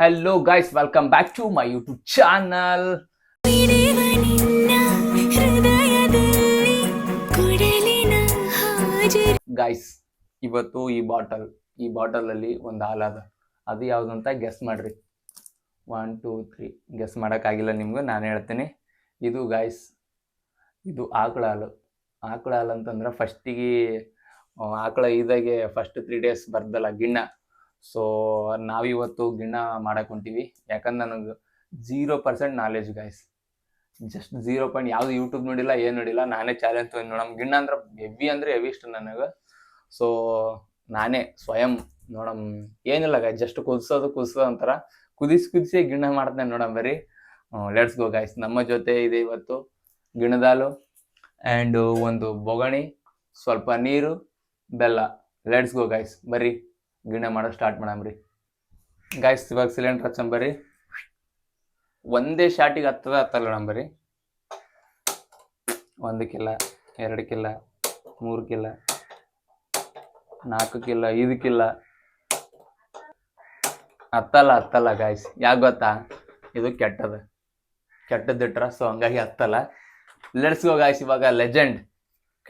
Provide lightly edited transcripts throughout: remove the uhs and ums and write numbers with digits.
Hello guys, welcome back to my YouTube channel. Guys, ಇವತ್ತು ಈ bottle ಅಲ್ಲಿ ಒಂದು ಹಾಲು ಅದ. ಅದು ಯಾವ್ದು ಅಂತ ಗೆಸ್ ಮಾಡ್ರಿ. 1 2 3 ಗೆಸ್ ಮಾಡೋಕ್ಕಾಗಿಲ್ಲ ನಿಮ್ಗೆ, ನಾನು ಹೇಳ್ತೀನಿ. ಇದು ಗೈಸ್, ಇದು ಆಕಳ ಹಾಲು ಅಂತಂದ್ರೆ ಫಸ್ಟಿಗೆ ಆಕಳ ಇದಾಗೆ ಫಸ್ಟ್ 3 days ಬರ್ದಲ್ಲ ಗಿಣ್ಣ. ಸೊ ನಾವಿವತ್ತು ಗಿಣ್ಣ ಮಾಡಕ್ಕೆ ಹೊಂಟೀವಿ. ಯಾಕಂದ್ರೆ ನನಗೆ 0% ನಾಲೆಜ್ ಗೈಸ್, ಜಸ್ಟ್ 0. ಯಾವುದು ಯೂಟ್ಯೂಬ್ ನೋಡಿಲ್ಲ, ಏನು ನೋಡಿಲ್ಲ, ನಾನೇ ಚಾಲೆಂಜ್ ತೊಗೊಂಡು ನೋಡಮ್. ಗಿಣ್ಣ ಅಂದ್ರೆ ಹೆವಿ ಇಷ್ಟ ನನಗೆ. ಸೊ ನಾನೇ ಸ್ವಯಂ ನೋಡಮ್. ಏನಿಲ್ಲ ಗೈಸ್, ಜಸ್ಟ್ ಕುದಿಸೋದು ಅಂತಾರ, ಕುದಿಸಿ ಗಿಣ್ಣ ಮಾಡ್ತೇನೆ ನೋಡಮ್. ಬರೀ ಲೆಟ್ಸ್ ಗೋ ಗೈಸ್. ನಮ್ಮ ಜೊತೆ ಇದೆ ಇವತ್ತು ಗಿಣ್ಣದಾಲು ಆ್ಯಂಡ್ ಒಂದು ಬೊಗಣಿ, ಸ್ವಲ್ಪ ನೀರು, ಬೆಲ್ಲ. ಲೆಟ್ಸ್ ಗೋ ಗೈಸ್, ಬರ್ರಿ ಗಿಣ್ಣ ಮಾಡೋ ಸ್ಟಾರ್ಟ್ ಮಾಡಮ್ರಿ ಗೈಸ್. ಇವಾಗ ಸಿಲಿಂಡರ್ ಹಚ್ಚಂಬರಿ. ಒಂದೇ ಶಾಟಿಗೆ ಹತ್ತಲ್ಲ ನಂಬರಿ. 1 ಕಿಲ್ಲ, 2 ಕಿಲ್ಲ, 3 ಕಿಲ್ಲ, 4 ಕಿಲ್ಲ, 5 ಕಿಲ್ಲ ಹತ್ತಲ್ಲ ಗಾಯ್ಸ್. ಯಾಕೆ ಗೊತ್ತಾ? ಇದು ಕೆಟ್ಟದಿಟ್ರ, ಸೊ ಹಂಗಾಗಿ ಹತ್ತಲ್ಲ. Let's go guys. ಇವಾಗ ಲೆಜೆಂಡ್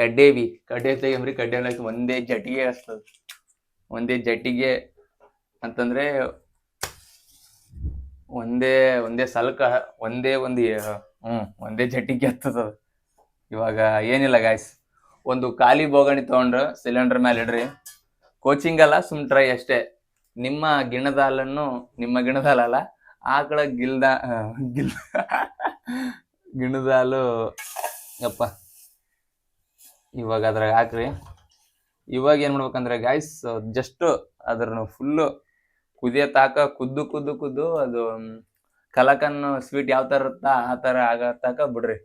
ಕಡ್ಡೆ ತೆಗಿಮ್ರಿ. ಕಡ್ಡೆ ಒಂದೇ ಜಟಿಗೆ ಹಚ್ತದ. ಒಂದೇ ಜಟಿಗೆ ಅಂತಂದ್ರೆ ಒಂದೇ ಸಲಕ, ಒಂದೇ ಜಟಿಗೆ ಹತ್ತದ. ಇವಾಗ ಏನಿಲ್ಲ ಗಾಯ್ಸ್, ಒಂದು ಖಾಲಿ ಬೋಗಣಿ ತೊಗೊಂಡ್ರೆ ಸಿಲಿಂಡರ್ ಮೇಲೆ ಇಡ್ರಿ. ಕೋಚಿಂಗ್ ಅಲ್ಲ, ಸುಮ್ ಟ್ರೈ ಅಷ್ಟೇ. ನಿಮ್ಮ ಗಿಣದಾಲಲ್ಲ, ಆಕಳ ಗಿಣದಾಲು ಯಪ್ಪ. ಇವಾಗ ಅದ್ರಾಗ ಹಾಕ್ರಿ. ಇವಾಗ ಏನ್ ಮಾಡ್ಬೇಕಂದ್ರೆ ಗಾಯ್ಸ್, ಜಸ್ಟ್ ಅದ್ರನ್ನು ಫುಲ್ಲು ಕುದಿಯತ್ತಾಕ ಕುದ್ದು ಅದು ಕಲಕನ್ ಸ್ವೀಟ್ ಯಾವ ಥರ ಇರುತ್ತಾ ಆ ಥರ ಆಗತ್ತಾಕ ಬಿಡ್ರಿ.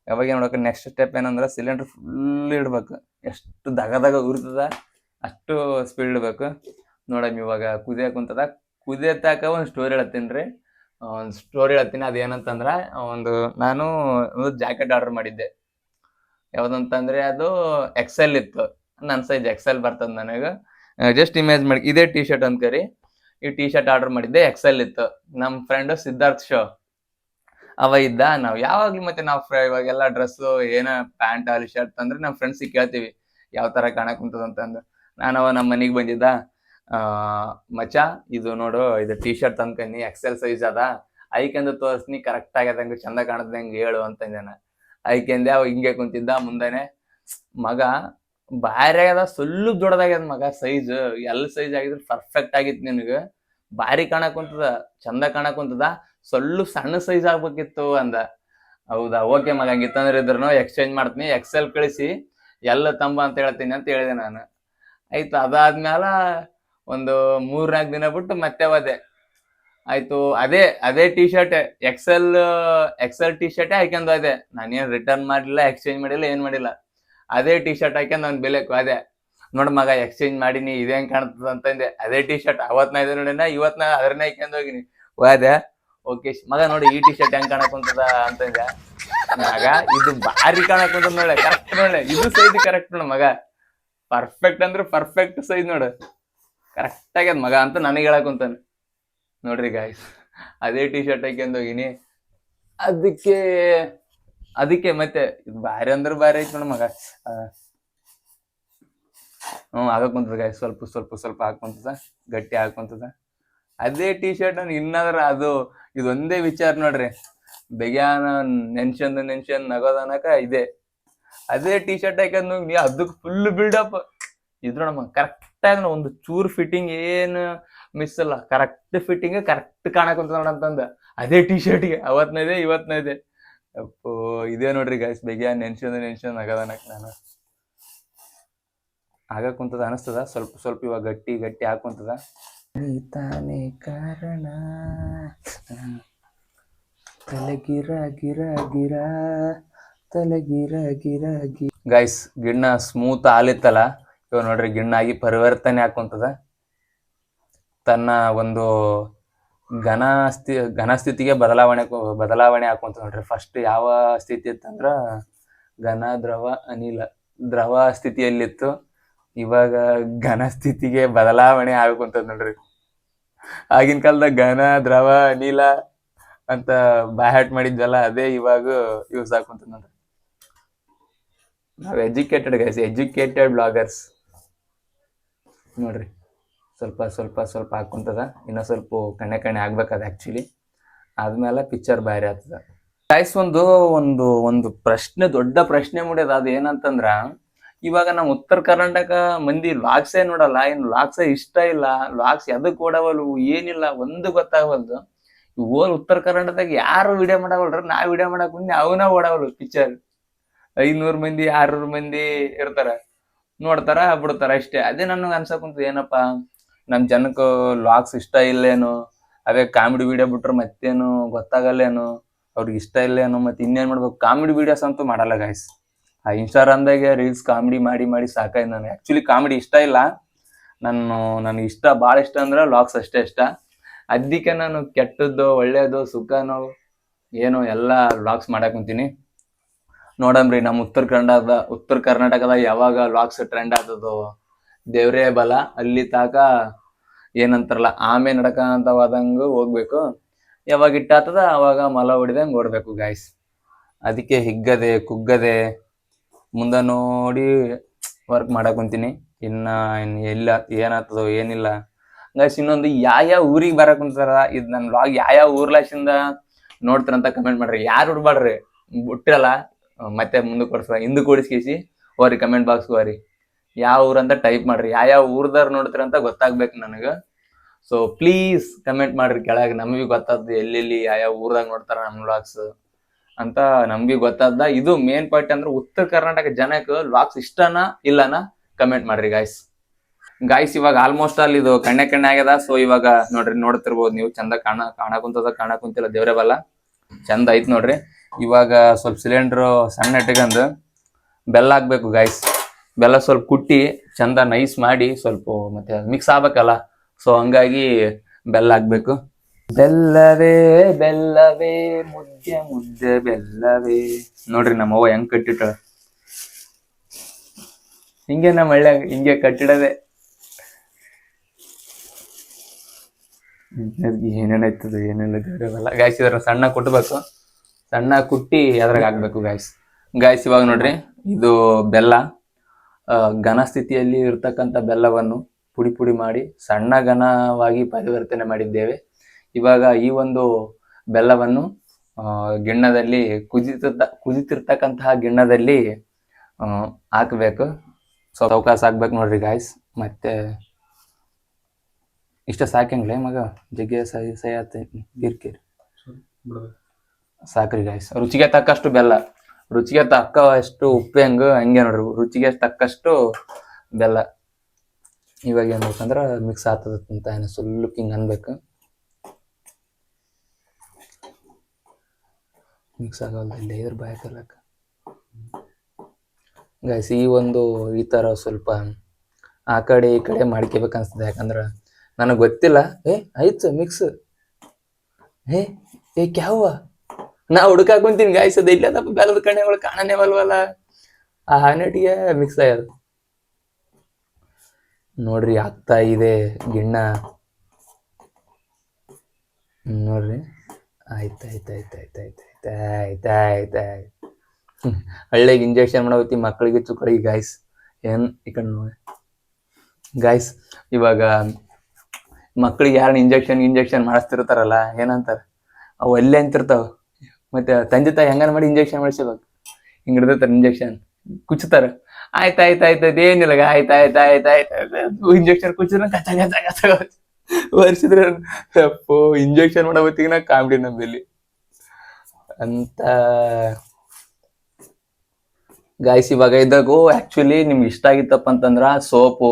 ಯಾವಾಗ ಏನು ಮಾಡ್ಬೇಕು, ನೆಕ್ಸ್ಟ್ ಸ್ಟೆಪ್ ಏನಂದ್ರೆ ಸಿಲಿಂಡರ್ ಫುಲ್ ಇಡ್ಬೇಕು. ಎಷ್ಟು ದಗದಾಗ ಉರಿತದ ಅಷ್ಟು ಸ್ಪೀಡ್ ಇಡ್ಬೇಕು. ನೋಡಮ್ ಇವಾಗ ಕುದಿಯತ್ತಾಕ ಒಂದು ಸ್ಟೋರಿ ಹೇಳ್ತೀನಿ. ಅದೇನಂತಂದ್ರೆ, ನಾನು ಒಂದು ಜಾಕೆಟ್ ಆರ್ಡರ್ ಮಾಡಿದ್ದೆ. ಯಾವ್ದಂತಂದ್ರೆ ಅದು ಎಕ್ಸೆಲ್ ಇತ್ತು. ನನ್ನ ಸೈಜ್ ಎಕ್ಸೆಲ್ ಬರ್ತದ ನನಗೆ. ಜಸ್ಟ್ ಇಮೇಜ್ ಮಾಡಿ, ಇದೇ ಟಿ ಶರ್ಟ್ ಅನ್ಕರಿ. ಈ ಟಿ ಶರ್ಟ್ ಆರ್ಡರ್ ಮಾಡಿದ್ದೆ, ಎಕ್ಸೆಲ್ ಇತ್ತು. ನಮ್ಮ ಫ್ರೆಂಡ್ ಸಿದ್ಧಾರ್ಥ್ ಶೋ ಅವ ಇದ್ದ. ನಾವು ಯಾವಾಗ್ಲೂ ಮತ್ತೆ ಇವಾಗೆಲ್ಲ ಡ್ರೆಸ್ಸು ಏನ ಪ್ಯಾಂಟ್ ಅಲ್ಲಿ ಶರ್ಟ್ ಅಂದ್ರೆ ನಮ್ಮ ಫ್ರೆಂಡ್ಸಿಗೆ ಕೇಳ್ತೀವಿ ಯಾವ ತರ ಕಾಣಕ್ ಕುಂತದ ಅಂತಂದು. ಅವ ನಮ್ಮ ಮನೆಗೆ ಬಂದಿದ್ದ. ಮಚ್ಚ ಇದು ನೋಡು, ಇದು ಟಿ ಶರ್ಟ್ ತಂದ್ಕನಿ, ಎಕ್ಸೆಲ್ ಸೈಜ್ ಅದ, ಐಕೆಂದು ತೋರಿಸ್ನಿ, ಕರೆಕ್ಟ್ ಆಗ್ಯದಂಗೆ ಚಂದ ಕಾಣದಂಗೆ ಹೇಳು ಅಂತಂದೇನ. ಐಕೆಂದೆ ಅವ ಹಿಂಗೆ ಕುಂತಿದ್ದ ಮುಂದೆನೆ. ಮಗ ಭಾರಿ ಆಗ್ಯದ, ಸ್ವಲ್ಪ ದೊಡ್ಡದಾಗ್ಯದ ಮಗ. ಸೈಜ್ ಸೈಜ್ ಆಗಿದ್ರೆ ಪರ್ಫೆಕ್ಟ್ ಆಗಿತ್ತು ನಿನಗೆ, ಭಾರಿ ಕಾಣಕ್ ಕುಂತದ, ಚಂದ ಕಾಣಕ್ ಕುಂತದ, ಸ್ವಲ್ಪ ಸಣ್ಣ ಸೈಜ್ ಆಗ್ಬೇಕಿತ್ತು ಅಂದ. ಹೌದಾ, ಓಕೆ ಮಗ, ಹಂಗಿತ್ತಂದ್ರೆ ಇದ್ರು ಎಕ್ಸ್ಚೇಂಜ್ ಮಾಡ್ತೀನಿ, ಎಕ್ಸೆಲ್ ಕಳಿಸಿ ಎಲ್ಲ ತಂಬ ಅಂತ ಹೇಳ್ತೀನಿ ಅಂತ ಹೇಳಿದೆ ನಾನು. ಆಯ್ತು, ಅದಾದ್ಮೇಲೆ ಒಂದು 3-4 ದಿನ ಬಿಟ್ಟು ಮತ್ತೆ ಹೋದೆ. ಆಯ್ತು, ಅದೇ ಟಿ ಶರ್ಟ್, ಎಕ್ಸೆಲ್ ಟಿ ಶರ್ಟೇ ಹಾಕ್ಯಂದು ಅದೇ. ನಾನೇನ್ ರಿಟರ್ನ್ ಮಾಡಿಲ್ಲ, ಎಕ್ಸ್ಚೇಂಜ್ ಮಾಡಿಲ್ಲ, ಏನ್ ಮಾಡಿಲ್ಲ. ಅದೇ ಟಿ ಶರ್ಟ್ ಹಾಕ್ಯಂದು ಅವ್ನ ಬೆಲೆಕ್ ಅದೇ. ನೋಡ್ ಮಗ, ಎಕ್ಸ್ಚೇಂಜ್ ಮಾಡೀನಿ, ಇದೇನ್ ಕಾಣ್ತದ ಅಂತಂದೆ. ಅದೇ ಟಿ ಶರ್ಟ್ ಅವತ್ನ ಇದೆ ನೋಡಿನ, ಇವತ್ನ ಅದನ್ನೇ ಹಾಕ್ಯಂದು ಹೋಗಿನಿ. ಹೋದೆ, ಓಕೆ ಮಗ ನೋಡಿ ಈ ಟಿ ಶರ್ಟ್ ಹೆಂಗ್ ಕಾಣಕ್ ಕುಂತದ ಅಂತಂದೆ. ಮಗ ಇದು ಭಾರಿ ಕಾಣಕ್ ಕುಂತದ ನೋಡೆ, ಕರೆಕ್ಟ್ ನೋಡೆ, ಇದು ಸೈಜ್ ಕರೆಕ್ಟ್ ನೋಡ ಮಗ. ಪರ್ಫೆಕ್ಟ್ ಅಂದ್ರೆ ಪರ್ಫೆಕ್ಟ್ ಸೈಜ್ ನೋಡು, ಕರೆಕ್ಟ್ ಆಗ್ಯದ ಮಗ ಅಂತ ನನಗೆ ಹೇಳಕ್ ಕುಂತಾನೆ. ನೋಡ್ರಿ ಗಾಯ್ಸ್, ಅದೇ ಟಿ ಶರ್ಟ್ ಹಾಕ್ಯಂದು ಹೋಗಿನಿ. ಅದಕ್ಕೆ ಮತ್ತೆ ಇದು ಭಾರಿ ಅಂದ್ರೆ ಭಾರಿ ಐತಿ ನೋಡ ಮಗ. ಆಗಕ್ ಕುಂತದ ಗಾಯ್ಸ್, ಸ್ವಲ್ಪ ಹಾಕೊಂತದ, ಗಟ್ಟಿ ಹಾಕೊಂತದ. ಅದೇ ಟಿ ಶರ್ಟ್ ಇನ್ನಾದ್ರ ಇದೊಂದೇ ವಿಚಾರ ನೋಡ್ರಿ, ಬೆಗ್ಯಾನ ನೆನ್ಷನ್ ನಗೋದನಕ ಇದೆ. ಅದೇ ಟಿ ಶರ್ಟ್ ಹಾಕಂದ್ ನೀ ಅದಕ್ಕೆ ಫುಲ್ ಬಿಲ್ಡಪ್ ಇದ್ರು ನಮ್ಮ ಕರೆಕ್ಟ್ ಆಗಿ ಒಂದು ಚೂರ್ ಫಿಟ್ಟಿಂಗ್ ಏನು ಮಿಸ್ ಅಲ್ಲ, ಕರೆಕ್ಟ್ ಫಿಟ್ಟಿಂಗ್, ಕರೆಕ್ಟ್ ಕಾಣಕಂತ ನೋಡಂತಂದ. ಅದೇ ಟಿ ಶರ್ಟ್ಗೆ ಅವತ್ನೈದೆ ಇವತ್ನೈದೆ. ಅಪ್ಪೋ, ಇದೇ ನೋಡ್ರಿ ಗಾಯ್ಸ್, ಬೆಗ್ಯಾನ ನೆನ್ಷನ್ ನಗೋದನಕ ನಾನು ಆಗಕ್ ಕುಂತದ ಅನಿಸ್ತದ. ಸ್ವಲ್ಪ ಇವಾಗ ಗಟ್ಟಿ ಹಾಕುಂತದ. ತಾನೇ ಕಾರಣ ತಲೆಗಿರ ಗೈಸ್, ಗಿಣ್ಣ ಸ್ಮೂತ್ ಹಾಲಿತ್ತಲ್ಲ, ಇವಾಗ ನೋಡ್ರಿ ಗಿಣ್ಣಾಗಿ ಪರಿವರ್ತನೆ ಹಾಕುಂತದ. ತನ್ನ ಒಂದು ಘನ ಸ್ಥಿತಿಗೆ ಬದಲಾವಣೆ ಹಾಕುಂತ ನೋಡ್ರಿ. ಫಸ್ಟ್ ಯಾವ ಸ್ಥಿತಿ ಇತ್ತಂದ್ರ ಘನ, ದ್ರವ, ಅನಿಲ, ದ್ರವ ಸ್ಥಿತಿಯಲ್ಲಿತ್ತು. ಇವಾಗ ಘನ ಸ್ಥಿತಿಗೆ ಬದಲಾವಣೆ ಆಗುಂತದ ನೋಡ್ರಿ. ಆಗಿನ ಕಾಲದಾಗ ಘನ ದ್ರವ ನೀಲ ಅಂತ ಬಾಯ್ಹಾಟ್ ಮಾಡಿದ್ವಲ್ಲ, ಅದೇ ಇವಾಗ ಯೂಸ್ ಹಾಕುಂತ ನೋಡ್ರಿ. ನಾವು ಎಜುಕೇಟೆಡ್ ಗೈಸ್, ಎಜುಕೇಟೆಡ್ ಬ್ಲಾಗರ್ಸ್ ನೋಡ್ರಿ. ಸ್ವಲ್ಪ ಸ್ವಲ್ಪ ಸ್ವಲ್ಪ ಹಾಕುಂತದ, ಇನ್ನೂ ಸ್ವಲ್ಪ ಕಣ್ಣೆ ಆಗ್ಬೇಕದ ಆ್ಯಕ್ಚುಲಿ. ಆದ್ಮೇಲೆ ಪಿಕ್ಚರ್ ಬೇರೆ ಆಗ್ತದ ಗೈಸ್. ಒಂದು ಒಂದು ಒಂದು ಪ್ರಶ್ನೆ, ದೊಡ್ಡ ಪ್ರಶ್ನೆ ಮೂಡ್ಯದ. ಅದು ಏನಂತಂದ್ರ, ಇವಾಗ ನಮ್ಮ ಉತ್ತರ ಕರ್ನಾಟಕ ಮಂದಿ ಲಾಗ್ಸೇ ನೋಡಲ್ಲ, ಏನು ಲಾಗ್ಸೇ ಇಷ್ಟ ಇಲ್ಲ, ಲಾಗ್ಸ್ ಎದಕ್ ಓಡವಲ್ವು ಏನಿಲ್ಲ ಒಂದು ಗೊತ್ತಾಗವಲ್ದು. ಓಲ್ ಉತ್ತರ ಕರ್ನಾಟಕದಾಗ ಯಾರು ವಿಡಿಯೋ ಮಾಡವಲ್ರ, ನಾ ವಿಡಿಯೋ ಮಾಡಕ್ ಮುಂದೆ ಅವನ ಓಡವಲ್ಲು ಪಿಕ್ಚರ್. 500 ಮಂದಿ 600 ಮಂದಿ ಇರ್ತಾರ, ನೋಡ್ತಾರ ಬಿಡ್ತಾರ ಅಷ್ಟೇ. ಅದೇ ನನಗೆ ಅನ್ಸಕುಂತ, ಏನಪ್ಪಾ ನಮ್ ಜನಕ್ಕೆ ಲಾಗ್ಸ್ ಇಷ್ಟ ಇಲ್ಲೇನು, ಅವೇ ಕಾಮಿಡಿ ವಿಡಿಯೋ ಬಿಟ್ರೆ ಮತ್ತೇನು ಗೊತ್ತಾಗಲ್ಲೇನು, ಅವ್ರಿಗೆ ಇಷ್ಟ ಇಲ್ಲೇನು, ಮತ್ತೆ ಇನ್ನೇನ್ ಮಾಡ್ಬೇಕು. ಕಾಮಿಡಿ ವಿಡಿಯೋಸ್ ಅಂತೂ ಮಾಡಲ್ಲ ಗಾಯ್ಸ್. ಆ ಇನ್ಸ್ಟಾಗ್ರಾಮ್ದಾಗೆ ರೀಲ್ಸ್ ಕಾಮಿಡಿ ಮಾಡಿ ಮಾಡಿ ಸಾಕಾಯ್ತು. ನಾನು ಆ್ಯಕ್ಚುಲಿ ಕಾಮಿಡಿ ಇಷ್ಟ ಇಲ್ಲ, ನನಗೆ ಇಷ್ಟ, ಭಾಳ ಇಷ್ಟ ಅಂದ್ರೆ ಲಾಗ್ಸ್ ಅಷ್ಟೇ ಇಷ್ಟ. ಅದಕ್ಕೆ ನಾನು ಕೆಟ್ಟದ್ದು ಒಳ್ಳೇದು ಸುಖನೋ ಏನೋ ಎಲ್ಲ ಲಾಗ್ಸ್ ಮಾಡಕ್ ಕುಂತೀನಿ. ನೋಡಮ್ರಿ ನಮ್ಮ ಉತ್ತರ ಕರ್ನಾಟಕದ ಯಾವಾಗ ಲಾಗ್ಸ್ ಟ್ರೆಂಡ್ ಆಗ್ತದೋ ದೇವ್ರೇ ಬಲ. ಅಲ್ಲಿ ತಾಕ ಏನಂತಾರಲ್ಲ, ಆಮೆ ನಡಕ ಅಂತ ಹೋದಂಗ ಹೋಗ್ಬೇಕು. ಯಾವಾಗ ಇಟ್ಟಾತದ ಅವಾಗ ಮಲ ಹೊಡಿದಂಗೆ ಓಡ್ಬೇಕು ಗಾಯ್ಸ್. ಅದಕ್ಕೆ ಹಿಗ್ಗದೆ ಕುಗ್ಗದೆ ಮುಂದೆ ನೋಡಿ ವರ್ಕ್ ಮಾಡಕ್ ಕುಂತೀನಿ. ಇನ್ನ ಇಲ್ಲ ಏನಾಗ್ತದೋ ಏನಿಲ್ಲ ಗೈಸ್. ಇನ್ನೊಂದು, ಯಾವ ಊರಿಗೆ ಬರಕ್ ಕುಂತಾರ, ಇದು ನನ್ನ ವ್ಲಾಗ್ ಯಾವ ಊರ್ಲಾಶಿಂದ ನೋಡ್ತಾರಂತ ಕಮೆಂಟ್ ಮಾಡ್ರಿ. ಯಾರು ಹುಡ್ಬಾಡ್ರಿ, ಬಿಟ್ಟಿರಲ್ಲ ಮತ್ತೆ ಹಿಂದಕ್ಕೆ ಓಡಿಸ್ಕೇಸಿ ಹೋರಿ ಕಮೆಂಟ್ ಬಾಕ್ಸ್ ಹೋರಿ, ಯಾವ ಊರಂತ ಟೈಪ್ ಮಾಡ್ರಿ. ಯಾವ ಊರ್ದಾರ ನೋಡ್ತಾರಂತ ಗೊತ್ತಾಗ್ಬೇಕು ನನಗೆ. ಸೊ ಪ್ಲೀಸ್ ಕಮೆಂಟ್ ಮಾಡ್ರಿ ಕೆಳಗೆ, ನಮಗೆ ಗೊತ್ತಾದ್ದು ಎಲ್ಲೆಲ್ಲಿ ಯಾವ ಊರ್ದಾಗ ನೋಡ್ತಾರ ನಮ್ಮ ವ್ಲಾಗ್ಸ್ ಅಂತ ನಮ್ಗೆ ಗೊತ್ತಾದ. ಇದು ಮೇನ್ ಪಾಯಿಂಟ್ ಅಂದ್ರೆ, ಉತ್ತರ ಕರ್ನಾಟಕ ಜನಕ್ಕೆ ಲಾಗ್ಸ್ ಇಷ್ಟನಾ ಇಲ್ಲನಾ ಕಮೆಂಟ್ ಮಾಡ್ರಿ ಗಾಯ್ಸ್. ಇವಾಗ ಆಲ್ಮೋಸ್ಟ್ ಅಲ್ಲಿ ಇದು ಕಣ್ಣೆ ಆಗ್ಯದ. ಸೊ ಇವಾಗ ನೋಡ್ರಿ, ನೋಡ್ತಿರ್ಬೋದು ನೀವು, ಚಂದ ಕಾಣಕುಂತಿಲ್ಲ ದೇವ್ರೇ ಬಲ್ಲ, ಚಂದ ಐತ್ ನೋಡ್ರಿ. ಇವಾಗ ಸ್ವಲ್ಪ ಸಿಲಿಂಡ್ರು ಸಣ್ಣ ಇಟ್ಕಂದು ಬೆಲ್ಲ ಹಾಕ್ಬೇಕು ಗಾಯ್ಸ್. ಬೆಲ್ಲ ಸ್ವಲ್ಪ ಕುಟ್ಟಿ ಚಂದ ನೈಸ್ ಮಾಡಿ ಸ್ವಲ್ಪ ಮತ್ತೆ ಮಿಕ್ಸ್ ಆಗ್ಬೇಕಲ್ಲ, ಸೊ ಹಂಗಾಗಿ ಬೆಲ್ಲ ಹಾಕ್ಬೇಕು. ಬೆಲ್ಲವೇ ಬೆಲ್ಲವೇ ಮುದ್ದೆ ಮುದ್ದೆ ಬೆಲ್ಲವೇ. ನೋಡ್ರಿ ನಮ್ಮವ್ವ ಹೆಂಗ್ ಕಟ್ಟಿಟ್ಟ, ಹಿಂಗೆ ನಮ್ಮ ಹಳ್ಳ್ಯಾಗ ಹಿಂಗೆ ಕಟ್ಟಿಡದೆ. ಏನೇನಾಯ್ತದ ಏನೆಲ್ಲ ದೇವ್ರಲ್ಲ ಗಾಯ್ಸ್. ಇದ್ರ ಸಣ್ಣ ಕುಟ್ಬೇಕು, ಸಣ್ಣ ಕುಟ್ಟಿ ಅದ್ರಾಗ ಹಾಕ್ಬೇಕು ಗಾಯ್ಸ್. ಇವಾಗ ನೋಡ್ರಿ, ಇದು ಬೆಲ್ಲ ಘನ ಸ್ಥಿತಿಯಲ್ಲಿ ಇರ್ತಕ್ಕಂಥ ಬೆಲ್ಲವನ್ನು ಪುಡಿ ಪುಡಿ ಮಾಡಿ ಸಣ್ಣ ಘನವಾಗಿ ಪರಿವರ್ತನೆ ಮಾಡಿದ್ದೇವೆ. ಇವಾಗ ಈ ಒಂದು ಬೆಲ್ಲವನ್ನು ಗಿಣ್ಣದಲ್ಲಿ ಕುದಿತಿರ್ತಕ್ಕಂತಹ ಗಿಣ್ಣದಲ್ಲಿ ಹಾಕಬೇಕು. ಸೊ ಅವಕಾಶ ಹಾಕ್ಬೇಕು ನೋಡ್ರಿ ಗಾಯ್ಸ್. ಮತ್ತೆ ಇಷ್ಟ ಸಾಕಂಗ್ಲೇ ಮಗ, ಜಗ್ಗೆ ಸೈ ಆತೈತಿ ಕಿರ್ಕಿರಿ ಸಾಕ್ರಿ ಗಾಯ್ಸ್. ರುಚಿಗೆ ತಕ್ಕಷ್ಟು ಬೆಲ್ಲ, ರುಚಿಗೆ ತಕ್ಕಷ್ಟು ಉಪ್ಪು ಹಂಗೆ ನೋಡ್ರಿ, ರುಚಿಗೆ ತಕ್ಕಷ್ಟು ಬೆಲ್ಲ. ಇವಾಗ ಏನ್ ಬೇಕಂದ್ರ ಮಿಕ್ಸ್ ಆಗ್ತದಂತ ಏನು ಸ್ವಲ್ಪ ಹಿಂಗೆ ಅನ್ಬೇಕು. ಮಿಕ್ಸ್ ಆಗಲ್ಲ ಇಲ್ಲಿ ಇದ್ರ ಬಾಯಕಲ್ಲಕ್ಕ ಗಾಯ್ಸ್. ಈ ಥರ ಸ್ವಲ್ಪ ಆ ಕಡೆ ಈ ಕಡೆ ಮಾಡ್ಕೋಬೇಕು ಅನ್ಸ್ತದೆ. ಯಾಕಂದ್ರೆ ನನಗೆ ಗೊತ್ತಿಲ್ಲ. ಆಯ್ತು ಮಿಕ್ಸ್. ಕ್ಯಾವ ನಾ ಹುಡುಕಾಕ್ ಕುಂತೀನಿ ಗಾಯ್ಸ್. ಅದು ಇಲ್ಲದಪ್ಪ, ಬೆಲ್ಲದ ಕಣ್ಣೆಗಳು ಕಾಣನೇ ಬಲ್ವಲ್ಲ. ಆ ಹಾನೆಟಿಗೆ ಮಿಕ್ಸ್ ಆಗ್ಯದ ನೋಡ್ರಿ, ಆಗ್ತಾ ಇದೆ ಗಿಣ್ಣ ನೋಡ್ರಿ. ಆಯ್ತಾಯ್ತಾಯ್ತಾಯ್ತಾಯ್ತಾಯ್ತಾಯ್ತಾಯ್ತಾಯ್ತು. ಹಳ್ಳಿಗೆ ಇಂಜೆಕ್ಷನ್ ಮಾಡವತ್ತಿ ಮಕ್ಕಳಿಗೆ ಚುಕ್ಕಳಿಗೆ ಗಾಯ್ಸ್. ಏನ್ ಈ ಕಡೆ ನೋಡಿ ಗಾಯ್ಸ್, ಇವಾಗ ಮಕ್ಕಳಿಗೆ ಯಾರನ್ನ ಇಂಜೆಕ್ಷನ್ ಮಾಡಿಸ್ತಿರ್ತಾರಲ್ಲ, ಏನಂತಾರ ಅವು ಅಲ್ಲೇ ಅಂತಿರ್ತಾವ. ಮತ್ತೆ ತಂದೆ ತಾಯಿ ಹೆಂಗಾರ ಮಾಡಿ ಇಂಜೆಕ್ಷನ್ ಮಾಡಿಸ್ಬೇಕು, ಹಿಂಗ್ ಹಿಡ್ದಿರ್ತಾರ ಇಂಜೆಕ್ಷನ್ ಕುಚ್ತಾರ. ಆಯ್ತಾಯ್ತಾಯ್ತು ಏನಿಲ್ಲ, ಆಯ್ತಾಯ್ತಾಯ್ತಾಯ್ತಾಯ್ತು ಇಂಜೆಕ್ಷನ್ ಕುಚ್ಚಿದ್ರ ಕಚ್ಚ ಕಚ್ಚ ಕಚ್ಚ ವರ್ಷಿದ್ರ ಅಪ್ಪೋ ಇಂಜೆಕ್ಷನ್ ಮಾಡೋ ಹೊತ್ತಿಗೆ ಕಾಮಿಡಿ ನಮ್ಮಲ್ಲಿ ಅಂತ ಗಾಯ್ಸ್. ಇವಾಗ ಇದ್ದಾಗೂ ಆಕ್ಚುಲಿ ನಿಮ್ಗೆ ಇಷ್ಟ ಆಗಿತ್ತಪ್ಪ ಅಂತಂದ್ರ ಸೋಪು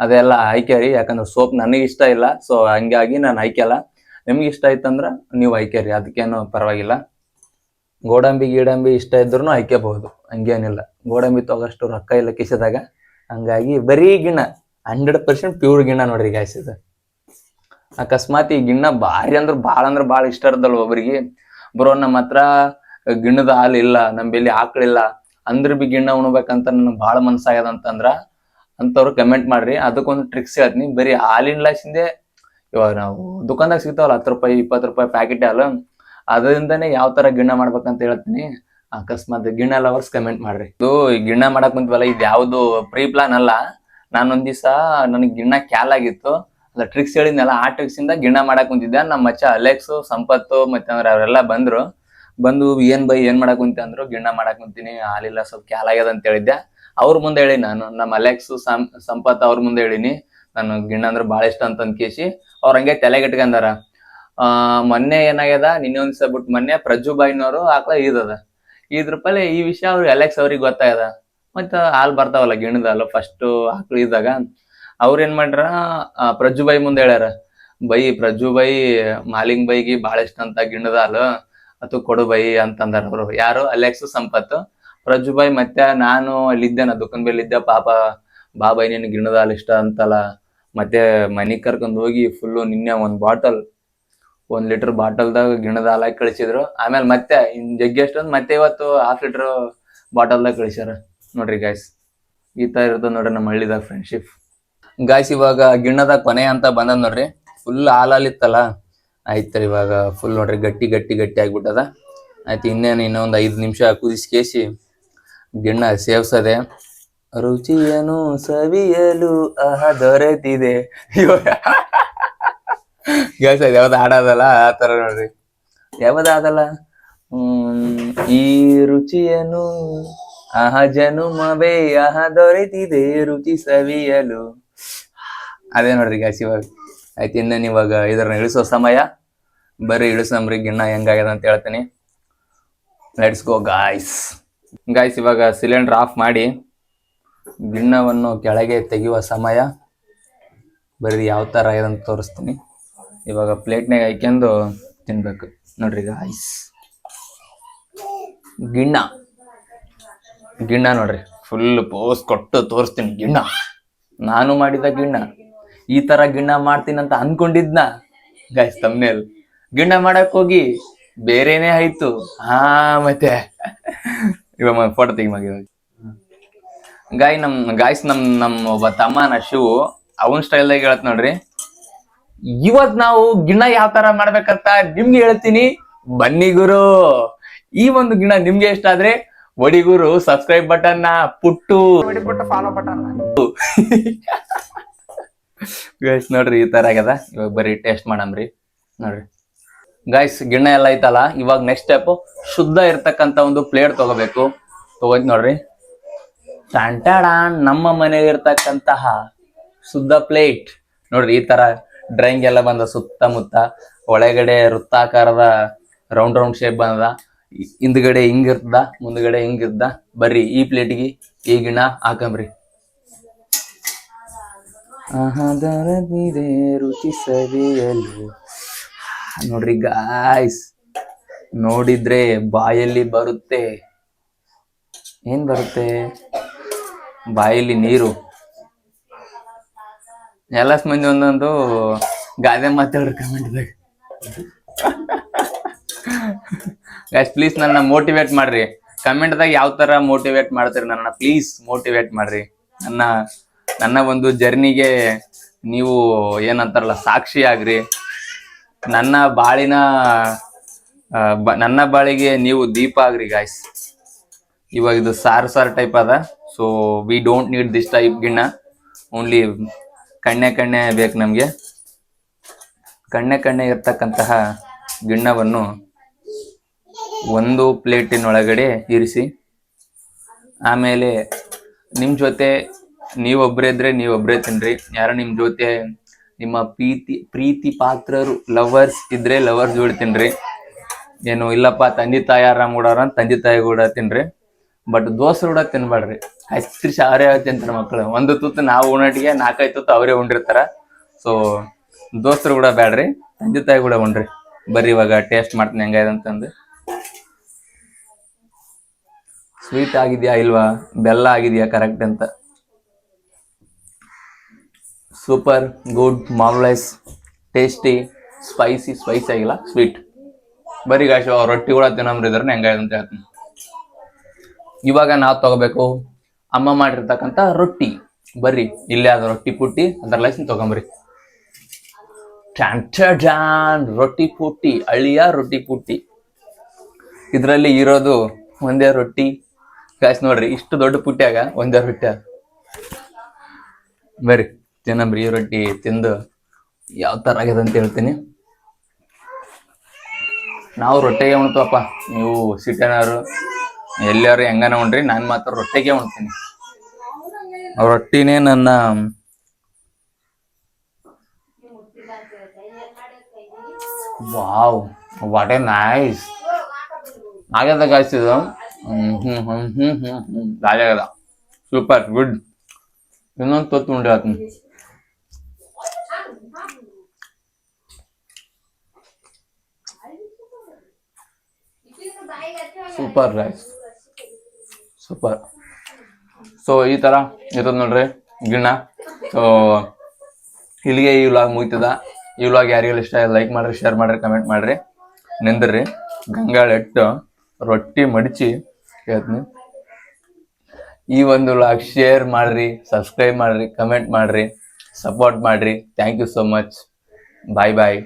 ಅದೆಲ್ಲ ಹಾಕ್ಯಾರಿ. ಯಾಕಂದ್ರೆ ಸೋಪ್ ನನಗೆ ಇಷ್ಟ ಇಲ್ಲ, ಸೊ ಹಂಗಾಗಿ ನಾನು ಹಾಕ್ಯಲ್ಲ. ನಿಮ್ಗೆ ಇಷ್ಟ ಆಯ್ತಂದ್ರ ನೀವು ಹಾಕ್ಯಾರಿ, ಅದಕ್ಕೇನು ಪರವಾಗಿಲ್ಲ. ಗೋಡಂಬಿ ಗೀಡಂಬಿ ಇಷ್ಟ ಇದ್ರು ಹಾಕ್ಯಬಹುದು, ಹಂಗೇನಿಲ್ಲ. ಗೋಡಂಬಿ ತಗೋಷ್ಟು ರೊಕ್ಕ ಇಲ್ಲ ಕಿಸದಾಗ, ಹಂಗಾಗಿ ಬರೀ ಗಿಣ್ಣ 100% ಪ್ಯೂರ್ ಗಿಣ್ಣ ನೋಡ್ರಿ ಗಾಯ್ಸ್. ಇದು ಅಕಸ್ಮಾತ್ ಈ ಗಿಣ್ಣ ಭಾರಿ ಭಾಳ ಇಷ್ಟ ಇರ್ತದಲ್ವ ಒಬ್ರಿಗೆ. ಬ್ರೋ ನಮ್ಮ ಹತ್ರ ಗಿಣ್ಣದ ಹಾಲು ಇಲ್ಲ, ನಮ್ಮ ಬೆಲ್ಲಿ ಆಕಳಿಲ್ಲ ಅಂದ್ರ ಬಿ ಗಿಣ್ಣ ಉಣ್ಬೇಕಂತ ನನಗೆ ಭಾಳ ಮನ್ಸಾಗ್ಯದ ಅಂತಂದ್ರ ಅಂಥವ್ರು ಕಮೆಂಟ್ ಮಾಡ್ರಿ. ಅದಕ್ಕೊಂದು ಟ್ರಿಕ್ಸ್ ಹೇಳ್ತೀನಿ. ಬರೀ ಹಾಲಿನ ಲಾಸಿಂದೆ ಇವಾಗ ನಾವು ದುಕಾನ್ದಾಗ ಸಿಗ್ತಾವಲ್ಲ 10 ರೂಪಾಯಿ 20 ರೂಪಾಯಿ ಪ್ಯಾಕೆಟ್ ಹಾಲು, ಅದರಿಂದನೇ ಯಾವ ತರ ಗಿಣ್ಣ ಮಾಡ್ಬೇಕಂತ ಹೇಳ್ತೀನಿ. ಅಕಸ್ಮಾತ್ ಗಿಣ್ಣ ಲವರ್ಸ್ ಕಮೆಂಟ್ ಮಾಡ್ರಿ. ಇದು ಈ ಗಿಣ್ಣ ಮಾಡಕ್ ಕುಂತ್ವಲ್ಲ, ಇದು ಯಾವ್ದು ಪ್ರೀ ಪ್ಲಾನ್ ಅಲ್ಲ. ನಾನೊಂದ್ ದಿವಸ ನನಗೆ ಗಿಣ್ಣ ಕ್ಯಾಲ್ ಆಗಿತ್ತು, ಅಲ್ಲ ಟ್ರಿಕ್ಸ್ ಹೇಳಿದ್ನಲ್ಲ, ಆ ಟ್ರಿಕ್ಸ್ ಇಂದ ಗಿಣ್ಣ ಮಾಡಕ್ ಕುಂತಿದ್ದೆ. ನಮ್ಮ ಮಚ್ಚ ಅಲೆಕ್ಸು, ಸಂಪತ್ತು ಮತ್ತೆ ಅಂದ್ರೆ ಅವರೆಲ್ಲ ಬಂದು ಏನ್ ಬೈ ಏನ್ ಮಾಡಕ್ ಕುಂತಿ ಅಂದ್ರು. ಗಿಣ್ಣ ಮಾಡಕ್ ಕುಂತೀನಿ, ಹಾಲಿಲ್ಲ ಸ್ವಲ್ಪ ಕ್ಯಾಲ್ ಆಗ್ಯದ ಅಂತ ಹೇಳಿದ್ದೆ. ಅವ್ರ ಮುಂದೆ ಹೇಳಿ, ನಾನು ನಮ್ಮ ಅಲೆಕ್ಸು ಸಂಪತ್ ಅವ್ರ ಮುಂದೆ ಹೇಳಿನಿ ನಾನು ಗಿಣ್ಣ ಅಂದ್ರೆ ಬಾಳ ಇಷ್ಟ ಅಂತ ಕೇಸಿ ಅವ್ರ ಹಂಗೆ ತಲೆಗೆ ಇಟ್ಕೊಂಡಾರ. ಮೊನ್ನೆ ಏನಾಗ್ಯದ, ನಿನ್ನೆ ಒಂದ್ಸ ಬಿಟ್ಟು ಮೊನ್ನೆ ಪ್ರಜ್ಜುಬಾಯಿನವರು ಆಕಳ ಈದದ. ರೂಪಾಯಿ ಈ ವಿಷಯ ಅವ್ರಿಗೆ ಅಲೆಕ್ಸ್ ಅವ್ರಿಗೆ ಗೊತ್ತಾಗದ. ಮತ್ತ ಹಾಲ್ ಬರ್ತಾವಲ್ಲ ಗಿಣ್ಣದ ಹಾಲು ಫಸ್ಟ್ ಆಕಳ ಇದ್ದಾಗ, ಅವ್ರ ಏನ್ ಮಾಡ್ರ, ಪ್ರಜ್ಜುಬಾಯಿ ಮುಂದೆ ಹೇಳ್ಯಾರ, ಬೈ ಪ್ರಜ್ಜುಬಾಯಿ ಮಾಲಿಂಗ್ ಬೈಗಿ ಬಾಳ ಇಷ್ಟ ಅಂತ ಗಿಣ್ಣದ ಹಾಲು, ಅದು ಕೊಡು ಬೈ ಅಂತಂದಾರ ಅವರು. ಯಾರು? ಅಲೆಕ್ಸ್ ಸಂಪತ್ತು. ಪ್ರಜ್ಜುಬಾಯಿ ಮತ್ತೆ ನಾನು ಅಲ್ಲಿದ್ದೆ, ನಾ ದುಕಾನ್ ಮೇಲೆ ಇದ್ದೆ. ಪಾಪ ಬಾಬಾಯ್ ನಿನ್ ಗಿಣ್ಣದ ಹಾಲು ಇಷ್ಟ ಅಂತಲ್ಲ, ಮತ್ತೆ ಮನಿಗ್ ಕರ್ಕೊಂಡ್ ಹೋಗಿ ಫುಲ್ಲು ನಿನ್ನೆ 1 ಲೀಟರ್ ಬಾಟಲ್ದಾಗ ಗಿಣ್ಣದ ಹಾಲಾಗಿ ಕಳಿಸಿದ್ರು. ಆಮೇಲೆ ಮತ್ತೆ ಜಗ್ಗಿ ಅಷ್ಟೊಂದು ಮತ್ತೆ ಇವತ್ತು 1/2 ಲೀಟರ್ ಬಾಟಲ್ದಾಗ ಕಳಿಸ್ಯಾರ. ನೋಡ್ರಿ ಗಾಯ್ಸ್, ಈ ತರ ಇರ್ತದ ನೋಡ್ರಿ ನಮ್ಮ ಹಳ್ಳಿದಾಗ ಫ್ರೆಂಡ್ಶಿಪ್. ಗಾಯ್ಸ್ ಇವಾಗ ಗಿಣ್ಣದಾಗ ಕೊನೆ ಅಂತ ಬಂದದ್ ನೋಡ್ರಿ. ಫುಲ್ ಹಾಲಿತ್ತಲ್ಲ, ಆಯ್ತು ಇವಾಗ ಫುಲ್ ನೋಡ್ರಿ ಗಟ್ಟಿ ಗಟ್ಟಿ ಗಟ್ಟಿ ಆಗ್ಬಿಟ್ಟದ. ಆಯ್ತು ಇನ್ನೊಂದು 5 ನಿಮಿಷ ಕುದಿಸ್ಕೇಸಿ ಗಿಣ್ಣ ಸೇವ್ಸದೆ. ರುಚಿಯನು ಸವಿಯಲು ದೊರೆತಿದೆ. ಗಾಯ್ಸ್ ಅದು ಯಾವ್ದು ಹಾಡೋದಲ್ಲ, ಆ ತರ ನೋಡ್ರಿ. ಯಾವ್ದಾದಲ್ಲ, ಈ ರುಚಿಯನು ಜನುಮವೇ ದೊರೆತಿದೆ ರುಚಿ ಸವಿಯಲು. ಅದೇ ನೋಡ್ರಿ ಗಾಯ್ಸ್ ಇವಾಗ. ಆಯ್ತು ಇನ್ನೇನು ಇವಾಗ ಇದನ್ನ ಇಳಿಸೋ ಸಮಯ. ಬರ್ರಿ ಇಳಿಸಮ್ರಿ ಗಿಣ್ಣ ಹೆಂಗಾಗ್ಯದ ಅಂತ ಹೇಳ್ತೀನಿ. Let's go guys. ಇವಾಗ ಸಿಲಿಂಡರ್ ಆಫ್ ಮಾಡಿ ಗಿಣ್ಣವನ್ನು ಕೆಳಗೆ ತೆಗೆಯುವ ಸಮಯ. ಬರ್ರಿ ಯಾವ ತರ ಆಗ್ಯದ ಅಂತ ತೋರಿಸ್ತೀನಿ. ಇವಾಗ ಪ್ಲೇಟ್ನಾಗ ಹಾಕ್ಯಂದು ತಿನ್ಬೇಕು ನೋಡ್ರಿ ಗಾಯ್ಸ್. ಗಿಣ್ಣ ನೋಡ್ರಿ, ಫುಲ್ ಪೋಸ್ ಕೊಟ್ಟು ತೋರಿಸ್ತೀನಿ ಗಿಣ್ಣ. ನಾನು ಮಾಡಿದ ಗಿಣ್ಣ. ಈ ತರ ಗಿಣ್ಣ ಮಾಡ್ತೀನಂತ ಅನ್ಕೊಂಡಿದ್ನ ಗಾಯ್ಸ್. ತಮ್ನೇಲ್ ಗಿಣ್ಣ ಮಾಡಕ್ ಹೋಗಿ ಬೇರೆನೆ ಆಯ್ತು. ಮತ್ತೆ ಇವಾಗ ಫೋಟೋ ತೆಗಿವಾಗ ನಮ್ ಒಬ್ಬ ತಮ್ಮನ ಶಿವು ಅವನ್ ಸ್ಟೈಲ್ದಾಗ ಹೇಳತ್ ನೋಡ್ರಿ. ಇವತ್ ನಾವು ಗಿಣ್ಣ ಯಾವ ತರ ಮಾಡ್ಬೇಕಂತ ನಿಮ್ಗೆ ಹೇಳ್ತೀನಿ, ಬನ್ನಿ ಗುರು. ಈ ಒಂದು ಗಿಣ್ಣ ನಿಮ್ಗೆ ಇಷ್ಟ ಆದ್ರೆ ಒಡಿಗುರು ಸಬ್ಸ್ಕ್ರೈಬ್ ಬಟನ್ ಪುಟ್ಟು ಫಾಲೋ ಬಟನ್. ಗೈಸ್ ನೋಡ್ರಿ ಈ ತರ ಆಗ್ಯದ. ಇವಾಗ ಬರೀ ಟೇಸ್ಟ್ ಮಾಡಮ್ರಿ ನೋಡ್ರಿ ಗೈಸ್. ಗಿಣ್ಣ ಎಲ್ಲ ಐತಲ್ಲ, ಇವಾಗ ನೆಕ್ಸ್ಟ್ ಸ್ಟೆಪ್ ಶುದ್ಧ ಇರ್ತಕ್ಕಂತ ಒಂದು ಪ್ಲೇಟ್ ತಗೋಬೇಕು. ತಗೋದ್ ನೋಡ್ರಿ, ನಮ್ಮ ಮನೆಯಲ್ಲಿ ಇರ್ತಕ್ಕಂತಹ ಶುದ್ಧ ಪ್ಲೇಟ್ ನೋಡ್ರಿ. ಈ ತರ ಡ್ರಾಯಿಂಗ್ ಎಲ್ಲ ಬಂದ, ಸುತ್ತಮುತ್ತ ಒಳಗಡೆ ವೃತ್ತಾಕಾರದ ರೌಂಡ್ ಶೇಪ್ ಬಂದದ. ಹಿಂದ್ಗಡೆ ಹಿಂಗಿರ್ತದ, ಮುಂದ್ಗಡೆ ಹಿಂಗಿರ್ದ. ಬರ್ರಿ ಈ ಪ್ಲೇಟಿಗೆ ಈ ಗಿಣ್ಣ ಹಾಕಂಬ್ರಿ. ರುಚಿ ಸವಿಯಲು. ನೋಡ್ರಿ ಗಾಯ್ಸ್, ನೋಡಿದ್ರೆ ಬಾಯಲ್ಲಿ ಬರುತ್ತೆ. ಏನ್ ಬರುತ್ತೆ? ಬಾಯಲ್ಲಿ ನೀರು. ಎಲ್ಲ ಮಂದಿ ಒಂದೊಂದು ಗಾದೆ ಮಾತಾಡ್ರಿ ಕಮೆಂಟ್ದಾಗ. ಗೈಸ್ ಪ್ಲೀಸ್ ನನ್ನ ಮೋಟಿವೇಟ್ ಮಾಡ್ರಿ ಕಮೆಂಟ್ದಾಗ. ಯಾವ ತರ ಮೋಟಿವೇಟ್ ಮಾಡ್ತೀರಿ ನನ್ನ, ಪ್ಲೀಸ್ ಮೋಟಿವೇಟ್ ಮಾಡ್ರಿ. ನನ್ನ ಒಂದು ಜರ್ನಿಗೆ ನೀವು ಏನಂತಾರಲ್ಲ ಸಾಕ್ಷಿ ಆಗ್ರಿ. ನನ್ನ ಬಾಳಿಗೆ ನೀವು ದೀಪ ಆಗ್ರಿ ಗಾಯ್ಸ್. ಇವಾಗ ಇದು ಸಾರ್ ಟೈಪ್ ಅದ. So we don't need this type ಗಿಣ್ಣ. ಓನ್ಲಿ ಕಣ್ಣೆ ಬೇಕು ನಮ್ಗೆ. ಕಣ್ಣೆ ಇರ್ತಕ್ಕಂತಹ ಗಿಣ್ಣವನ್ನು ಒಂದು ಪ್ಲೇಟಿನೊಳಗಡೆ ಇರಿಸಿ, ಆಮೇಲೆ ನಿಮ್ ಜೊತೆ ನೀವೊಬ್ರೇ ಇದ್ರೆ ನೀವೊಬ್ರೇ ತಿನ್ರಿ. ಯಾರೋ ನಿಮ್ ಜೊತೆ ನಿಮ್ಮ ಪ್ರೀತಿ ಪಾತ್ರರು ಲವರ್ಸ್ ಇದ್ರೆ ಲವರ್ಸ್ ಜೋಡಿ ತಿನ್ರಿ. ಏನು ಇಲ್ಲಪ್ಪ ತಂದೆ ತಾಯಿ ಆರಾಮ್ ಕೂಡಾರ ತಂದೆ ತಾಯಿ ಕೂಡ ತಿನ್ರಿ. ಬಟ್ ದೋಸ್ರು ಕೂಡ ತಿನ್ಬೇಡ್ರಿ. ಅವರೇ ತಿಂತಾರೆ ಮಕ್ಕಳು. ಒಂದು ತುತ್ತು ನಾವು ಉಣ್ಣಟಿಗೆ 4-5 ತುತ್ತು ಅವರೇ ಉಂಡಿರ್ತಾರ. ಸೊ ದೋಸ್ತರು ಕೂಡ ಬೇಡ್ರಿ, ತಂದೆ ತಾಯಿ ಕೂಡ ಉಣ್ರಿ. ಬರ್ರಿ ಇವಾಗ ಟೇಸ್ಟ್ ಮಾಡ್ತೀನಿ ಹೆಂಗಾಯ್ತು ಅಂತಂದು. ಸ್ವೀಟ್ ಆಗಿದ್ಯಾ ಇಲ್ವಾ, ಬೆಲ್ಲ ಆಗಿದ್ಯಾ ಕರೆಕ್ಟ್ ಅಂತ. ಸೂಪರ್ ಗುಡ್ ಮಾರ್ವಲೈಸ್ ಟೇಸ್ಟಿ ಸ್ಪೈಸಿ ಆಗಿಲ್ಲ, ಸ್ವೀಟ್. ಬರೀ ಗಾಯ್ಸ್ ರೊಟ್ಟಿ ಕೂಡ ತಿನ್ನಮ್ರಿ ಇದ್ರ ಹೆಂಗಾಯ್ತು ಅಂತ ಹೇಳ್ತೀನಿ. ಇವಾಗ ನಾವು ತಗೋಬೇಕು ಅಮ್ಮ ಮಾಡಿರ್ತಕ್ಕಂಥ ರೊಟ್ಟಿ. ಬರ್ರಿ ಇಲ್ಲೇ ಅದ ರೊಟ್ಟಿ ಪುಟ್ಟಿ ಅದರ ಲೈಸನ್ ತಗೊಂಬ್ರಿ. ಟ್ಯಾಂಟಡಾನ್ ರೊಟ್ಟಿ ಪುಟ್ಟಿ, ಹಳ್ಳಿಯ ರೊಟ್ಟಿ ಪುಟ್ಟಿ. ಇದರಲ್ಲಿ ಇರೋದು ಒಂದೇ ರೊಟ್ಟಿ ಗಾಯ್ಸ್. ನೋಡ್ರಿ ಇಷ್ಟು ದೊಡ್ಡ ಪುಟ್ಟ್ಯಾಗ ಒಂದೇ ರೊಟ್ಟಿ. ಬರ್ರಿ ತಿನ್ನಂಬ್ರಿ, ಈ ರೊಟ್ಟಿ ತಿಂದು ಯಾವ ತರ ಆಗ್ಯದ ಅಂತ ಹೇಳ್ತೀನಿ. ನಾವು ರೊಟ್ಟಿಗೆ ಉಣ್ತವಪ್ಪ, ನೀವು ಸಿಟಿನವರು ಎಲ್ಲಾರು ಹೆಂಗನ ಉಣ್ರಿ, ನಾನು ಮಾತ್ರ ರೊಟ್ಟಿಗೆ ಉಣ್ತೀನಿ. ರೊಟ್ಟಿನೇ ನನ್ನ ವಾವ್, ವಾಟ್ ಎ ನೈಸ್ ಆಗ್ಯದ ಗಾಯ್ಸ್ ಇದು. ಆಗ್ಯದ, ಸೂಪರ್ ಗುಡ್. ಇನ್ನೊಂದು ತೊತ್ತು ಉಂಡೆ ಆತೀನಿ. Super rice, super. ಸೊ ಈ ತರ ಇರೋದು ನೋಡ್ರಿ ಗಿಣ್ಣ. ಸೊ ಇಲ್ಲಿಗೆ ಈ ವ್ಲಾಗ್ ಮುಗಿತದ. ಈ ವ್ಲಾಗ್ ಯಾರಿಗೆಲ್ಲ ಇಷ್ಟ ಲೈಕ್ ಮಾಡ್ರಿ, ಶೇರ್ ಮಾಡ್ರಿ, ಕಮೆಂಟ್ ಮಾಡ್ರಿ. ನಿಂದ್ರಿ ಗಂಗಾಳ ಇಟ್ಟು ರೊಟ್ಟಿ ಮಡಚಿ ಹೇಳ್ತೀನಿ. ಈ ಒಂದು ವ್ಲಾಗ್ ಶೇರ್ ಮಾಡ್ರಿ, ಸಬ್ಸ್ಕ್ರೈಬ್ ಮಾಡ್ರಿ, ಕಮೆಂಟ್ ಮಾಡ್ರಿ, ಸಪೋರ್ಟ್ ಮಾಡ್ರಿ. Thank you so much. Bye bye.